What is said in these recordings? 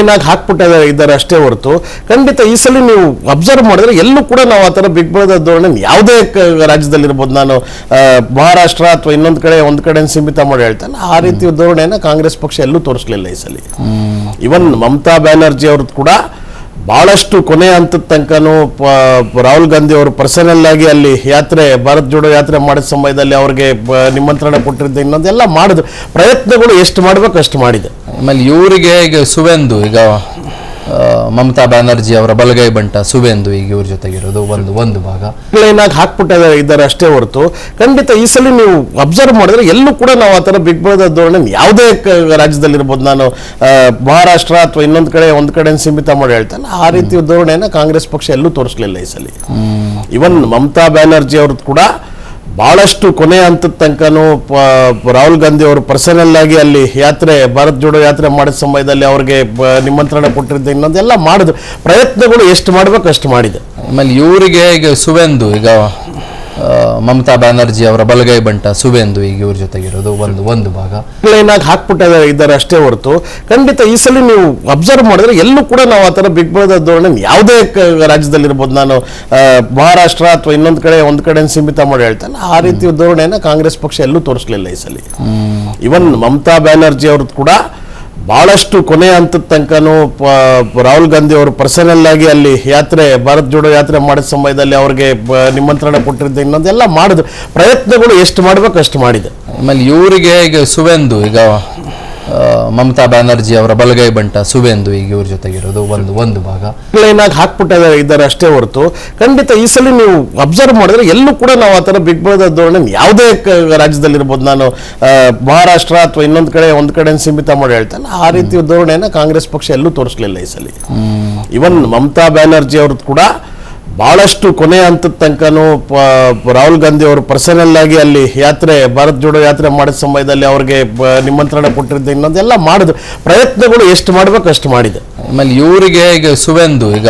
Plane ಆಗಿ ಹಾಕ್ಬಿಟ್ಟಿದ್ದಾರೆ ಅಷ್ಟೇ ಹೊರತು ಖಂಡಿತ ಈ ಸಲ ನೀವು ಅಬ್ಸರ್ವ್ ಮಾಡಿದ್ರೆ ಎಲ್ಲೂ ಕೂಡ ನಾವು ಆ ಥರ ಬಿಗ್ಬರದ ಧೋರಣೆ ಯಾವುದೇ ರಾಜ್ಯದಲ್ಲಿರ್ಬೋದು, ನಾನು ಮಹಾರಾಷ್ಟ್ರ ಅಥವಾ ಒಂದು ಕಡೆ ಸೀಮಿತ ಮಾಡಿ ಹೇಳ್ತಲ್ಲ, ಆ ರೀತಿ ಧೋರಣೆಯನ್ನು ಕಾಂಗ್ರೆಸ್ ಪಕ್ಷ ಎಲ್ಲೂ ತೋರಿಸಲಿಲ್ಲ ಈ ಸಲ. ಇವನ್ ಮಮತಾ ಬ್ಯಾನರ್ಜಿ ಅವ್ರದ್ದು ಕೂಡ ಬಹಳಷ್ಟು ಕೊನೆ ಹಂತದ ತನಕನೂ ರಾಹುಲ್ ಗಾಂಧಿ ಅವರು ಪರ್ಸನಲ್ ಆಗಿ ಅಲ್ಲಿ ಭಾರತ್ ಜೋಡೋ ಯಾತ್ರೆ ಮಾಡಿದ ಸಮಯದಲ್ಲಿ ಅವ್ರಿಗೆ ನಿಮಂತ್ರಣ ಕೊಟ್ಟಿದ್ದ ಇನ್ನೊಂದೆಲ್ಲ ಮಾಡಿದ್ರು, ಪ್ರಯತ್ನಗಳು ಎಷ್ಟು ಮಾಡ್ಬೇಕು ಅಷ್ಟು ಮಾಡಿದೆ. ಆಮೇಲೆ ಇವರಿಗೆ ಈಗ ಸುವೇಂದು, ಈಗ ಮಮತಾ ಬ್ಯಾನರ್ಜಿ ಅವರ ಬಲಗೈ ಬಂಟ ಸುವೇಂದು ಈಗ ಇವ್ರ ಜೊತೆಗಿರೋದು ಒಂದು ಭಾಗ ಪ್ಲೇನ್ ಆಗಿ ಹಾಕ್ಬಿಟ್ಟಿದ್ದಾರೆ ಅಷ್ಟೇ ಹೊರತು ಖಂಡಿತ ಈ ಸಲ ನೀವು ಅಬ್ಸರ್ವ್ ಮಾಡಿದ್ರೆ ಎಲ್ಲೂ ಕೂಡ ನಾವು ಆ ಥರ ಬಿಗ್ಬರದ ಧೋರಣೆ ಯಾವುದೇ ರಾಜ್ಯದಲ್ಲಿರ್ಬೋದು, ನಾನು ಮಹಾರಾಷ್ಟ್ರ ಅಥವಾ ಒಂದು ಕಡೆ ಸೀಮಿತ ಮಾಡಿ ಹೇಳ್ತಲ್ಲ, ಆ ರೀತಿ ಧೋರಣೆಯನ್ನು ಕಾಂಗ್ರೆಸ್ ಪಕ್ಷ ಎಲ್ಲೂ ತೋರಿಸಲಿಲ್ಲ ಈ ಸಲ. ಇವನ್ ಮಮತಾ ಬ್ಯಾನರ್ಜಿ ಅವ್ರದ್ದು ಕೂಡ ಬಹಳಷ್ಟು ಕೊನೆ ಹಂತದ ತನಕನೂ ರಾಹುಲ್ ಗಾಂಧಿ ಅವರು ಪರ್ಸನಲ್ ಆಗಿ ಅಲ್ಲಿ ಭಾರತ್ ಜೋಡೋ ಯಾತ್ರೆ ಮಾಡಿದ ಸಮಯದಲ್ಲಿ ಅವ್ರಿಗೆ ನಿಮಂತ್ರಣ ಕೊಟ್ಟಿದ್ದ ಇನ್ನೊಂದೆಲ್ಲ ಮಾಡಿದ್ರು, ಪ್ರಯತ್ನಗಳು ಎಷ್ಟು ಮಾಡ್ಬೇಕು ಅಷ್ಟು ಮಾಡಿದೆ. ಆಮೇಲೆ ಇವರಿಗೆ ಈಗ ಸುವೇಂದು, ಈಗ ಮಮತಾ ಬ್ಯಾನರ್ಜಿ ಅವರ ಬಲಗೈ ಬಂಟ ಸುವೇಂದು ಈಗ ಇವ್ರ ಜೊತೆಗಿರೋದು ಒಂದು ಭಾಗ ಪ್ಲೇನ್ ಆಗಿ ಹಾಕ್ಬಿಟ್ಟಿದ್ದಾರೆ ಅಷ್ಟೇ ಹೊರತು ಖಂಡಿತ ಈ ಸಲ ನೀವು ಅಬ್ಸರ್ವ್ ಮಾಡಿದ್ರೆ ಎಲ್ಲೂ ಕೂಡ ನಾವು ಆ ಥರ ಬಿಗ್ಬರದ ಧೋರಣೆ ಯಾವುದೇ ರಾಜ್ಯದಲ್ಲಿರ್ಬೋದು, ನಾನು ಮಹಾರಾಷ್ಟ್ರ ಅಥವಾ ಒಂದು ಕಡೆ ಸೀಮಿತ ಮಾಡಿ ಹೇಳ್ತಲ್ಲ, ಆ ರೀತಿ ಧೋರಣೆಯನ್ನು ಕಾಂಗ್ರೆಸ್ ಪಕ್ಷ ಎಲ್ಲೂ ತೋರಿಸಲಿಲ್ಲ ಈ ಸಲ. ಇವನ್ ಮಮತಾ ಬ್ಯಾನರ್ಜಿ ಅವ್ರದ್ದು ಕೂಡ ಬಹಳಷ್ಟು ಕೊನೆ ಹಂತದ ತನಕನೂ ರಾಹುಲ್ ಗಾಂಧಿ ಅವರು ಪರ್ಸನಲ್ ಆಗಿ ಅಲ್ಲಿ ಭಾರತ್ ಜೋಡೋ ಯಾತ್ರೆ ಮಾಡಿದ ಸಮಯದಲ್ಲಿ ಅವ್ರಿಗೆ ನಿಮಂತ್ರಣ ಕೊಟ್ಟಿದ್ದ ಇನ್ನೊಂದೆಲ್ಲ ಮಾಡಿದ್ರು, ಪ್ರಯತ್ನಗಳು ಎಷ್ಟು ಮಾಡ್ಬೇಕು ಅಷ್ಟು ಮಾಡಿದೆ. ಆಮೇಲೆ ಇವರಿಗೆ ಈಗ ಸುವೇಂದು, ಈಗ ಮಮತಾ ಬ್ಯಾನರ್ಜಿ ಅವರ ಬಲಗೈ ಬಂಟ ಸುವೇಂದು ಈಗ ಇವ್ರ ಜೊತೆಗಿರೋದು ಒಂದು ಭಾಗ ಪ್ಲೇನ್ ಆಗಿ ಹಾಕ್ಬಿಟ್ಟಿದ್ದಾರೆ ಅಷ್ಟೇ ಹೊರತು ಖಂಡಿತ ಈ ಸಲ ನೀವು ಅಬ್ಸರ್ವ್ ಮಾಡಿದ್ರೆ ಎಲ್ಲೂ ಕೂಡ ನಾವು ಆ ಥರ ಬಿಗ್ಬರದ ಧೋರಣೆ ಯಾವುದೇ ರಾಜ್ಯದಲ್ಲಿರ್ಬೋದು, ನಾನು ಮಹಾರಾಷ್ಟ್ರ ಅಥವಾ ಒಂದು ಕಡೆ ಸೀಮಿತ ಮಾಡಿ ಹೇಳ್ತಲ್ಲ, ಆ ರೀತಿ ಧೋರಣೆಯನ್ನು ಕಾಂಗ್ರೆಸ್ ಪಕ್ಷ ಎಲ್ಲೂ ತೋರಿಸಲಿಲ್ಲ ಈ ಸಲ. ಇವನ್ ಮಮತಾ ಬ್ಯಾನರ್ಜಿ ಅವ್ರದ್ದು ಕೂಡ ಬಹಳಷ್ಟು ಕೊನೆ ಹಂತದ ತನಕನೂ ರಾಹುಲ್ ಗಾಂಧಿ ಅವರು ಪರ್ಸನಲ್ ಆಗಿ ಅಲ್ಲಿ ಭಾರತ್ ಜೋಡೋ ಯಾತ್ರೆ ಮಾಡಿದ ಸಮಯದಲ್ಲಿ ಅವ್ರಿಗೆ ನಿಮಂತ್ರಣ ಕೊಟ್ಟಿದ್ದ ಇನ್ನೊಂದೆಲ್ಲ ಮಾಡಿದ್ರು, ಪ್ರಯತ್ನಗಳು ಎಷ್ಟು ಮಾಡ್ಬೇಕು ಅಷ್ಟು ಮಾಡಿದೆ. ಆಮೇಲೆ ಇವರಿಗೆ ಈಗ ಸುವೇಂದು, ಈಗ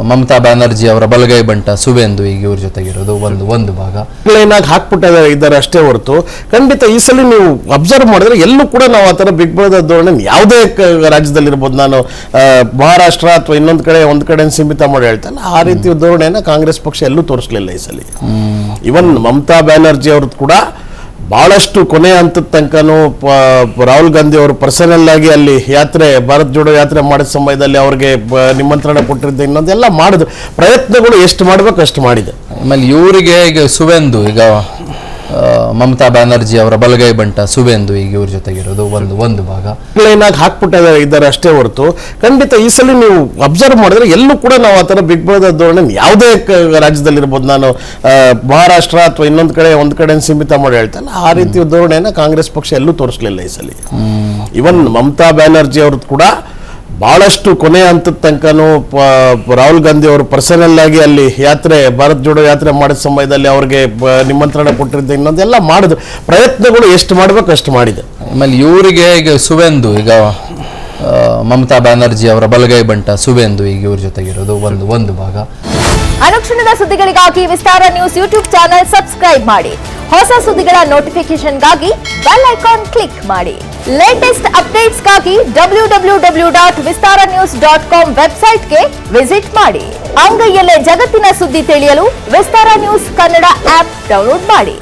ಮಮತಾ ಬ್ಯಾನರ್ಜಿ ಅವರ ಬಲಗೈ ಬಂಟ ಸುವೇಂದು ಈಗ ಇವ್ರ ಜೊತೆಗಿರೋದು ಒಂದು ಭಾಗ ಪ್ಲೇನ್ ಆಗಿ ಹಾಕ್ಬಿಟ್ಟಿದ್ದಾರೆ ಅಷ್ಟೇ ಹೊರತು ಖಂಡಿತ ಈ ಸಲ ನೀವು ಅಬ್ಸರ್ವ್ ಮಾಡಿದ್ರೆ ಎಲ್ಲೂ ಕೂಡ ನಾವು ಆ ಥರ ಬಿಗ್ಬರದ ಧೋರಣೆ ಯಾವುದೇ ರಾಜ್ಯದಲ್ಲಿರ್ಬೋದು, ನಾನು ಮಹಾರಾಷ್ಟ್ರ ಅಥವಾ ಒಂದು ಕಡೆ ಸೀಮಿತ ಮಾಡಿ ಹೇಳ್ತಲ್ಲ, ಆ ರೀತಿ ಧೋರಣೆಯನ್ನು ಕಾಂಗ್ರೆಸ್ ಪಕ್ಷ ಎಲ್ಲೂ ತೋರಿಸಲಿಲ್ಲ ಈ ಸಲ. ಇವನ್ ಮಮತಾ ಬ್ಯಾನರ್ಜಿ ಅವ್ರದ್ದು ಕೂಡ ಬಹಳಷ್ಟು ಕೊನೆ ಹಂತದ ತನಕನೂ ರಾಹುಲ್ ಗಾಂಧಿ ಅವರು ಪರ್ಸನಲ್ ಆಗಿ ಅಲ್ಲಿ ಭಾರತ್ ಜೋಡೋ ಯಾತ್ರೆ ಮಾಡಿದ ಸಮಯದಲ್ಲಿ ಅವ್ರಿಗೆ ನಿಮಂತ್ರಣ ಕೊಟ್ಟಿದ್ದ ಇನ್ನೊಂದೆಲ್ಲ ಮಾಡಿದ್ರು, ಪ್ರಯತ್ನಗಳು ಎಷ್ಟು ಮಾಡ್ಬೇಕು ಅಷ್ಟು ಮಾಡಿದೆ. ಆಮೇಲೆ ಇವರಿಗೆ ಈಗ ಸುವೇಂದು, ಈಗ ಮಮತಾ ಬ್ಯಾನರ್ಜಿ ಅವರ ಬಲಗೈ ಬಂಟ ಸುವೇಂದು ಈಗ ಇವ್ರ ಜೊತೆಗಿರೋದು ಒಂದು ಭಾಗ ಪ್ಲೇನ್ ಆಗಿ ಹಾಕ್ಬಿಟ್ಟಿದ್ದಾರೆ ಅಷ್ಟೇ ಹೊರತು ಖಂಡಿತ ಈ ಸಲ ನೀವು ಅಬ್ಸರ್ವ್ ಮಾಡಿದ್ರೆ ಎಲ್ಲೂ ಕೂಡ ನಾವು ಆ ಥರ ಬಿಗ್ಬರದ ಧೋರಣೆ ಯಾವುದೇ ರಾಜ್ಯದಲ್ಲಿರ್ಬೋದು, ನಾನು ಮಹಾರಾಷ್ಟ್ರ ಅಥವಾ ಒಂದು ಕಡೆ ಸೀಮಿತ ಮಾಡಿ ಹೇಳ್ತಲ್ಲ, ಆ ರೀತಿ ಧೋರಣೆಯನ್ನು ಕಾಂಗ್ರೆಸ್ ಪಕ್ಷ ಎಲ್ಲೂ ತೋರಿಸಲಿಲ್ಲ ಈ ಸಲ. ಇವನ್ ಮಮತಾ ಬ್ಯಾನರ್ಜಿ ಅವ್ರದ್ದು ಕೂಡ ಬಹಳಷ್ಟು ಕೊನೆ ಹಂತದ ತನಕನೂ ರಾಹುಲ್ ಗಾಂಧಿ ಅವರು ಪರ್ಸನಲ್ ಆಗಿ ಅಲ್ಲಿ ಭಾರತ್ ಜೋಡೋ ಯಾತ್ರೆ ಮಾಡಿದ ಸಮಯದಲ್ಲಿ ಅವ್ರಿಗೆ ನಿಮಂತ್ರಣ ಕೊಟ್ಟಿದ್ದ ಇನ್ನೊಂದೆಲ್ಲ ಮಾಡಿದ್ರು, ಪ್ರಯತ್ನಗಳು ಎಷ್ಟು ಮಾಡ್ಬೇಕು ಅಷ್ಟು ಮಾಡಿದೆ. ಆಮೇಲೆ ಇವರಿಗೆ ಈಗ ಸುವೇಂದು, ಈಗ ಮಮತಾ ಬ್ಯಾನರ್ಜಿ ಅವರ ಬಲಗೈ ಬಂಟ ಸುವೇಂದು ಈಗ ಇವ್ರ ಜೊತೆಗಿರೋದು ಒಂದು ಭಾಗ ಅನುಕ್ಷಣದ ಸುದ್ದಿಗಳಿಗಾಗಿ ವಿಸ್ತಾರ ನ್ಯೂಸ್ ಯೂಟ್ಯೂಬ್ ಚಾನೆಲ್ ಸಬ್ಸ್ಕ್ರೈಬ್ ಮಾಡಿ. ಹೊಸ ಸುದ್ದಿಗಳ ನೋಟಿಫಿಕೇಶನ್ಗಾಗಿ ಬೆಲ್ ಐಕಾನ್ ಕ್ಲಿಕ್ ಮಾಡಿ. ಲೇಟೆಸ್ಟ್ ಅಪ್ಡೇಟ್ಸ್ಗಾಗಿ www.vistaranews.com ವೆಬ್ಸೈಟ್ಗೆ ವಿಸಿಟ್ ಮಾಡಿ. ಅಂಗೈಯಲ್ಲೇ ಜಗತ್ತಿನ ಸುದ್ದಿ ತಿಳಿಯಲು ವಿಸ್ತಾರ ನ್ಯೂಸ್ ಕನ್ನಡ ಆಪ್ ಡೌನ್ಲೋಡ್ ಮಾಡಿ.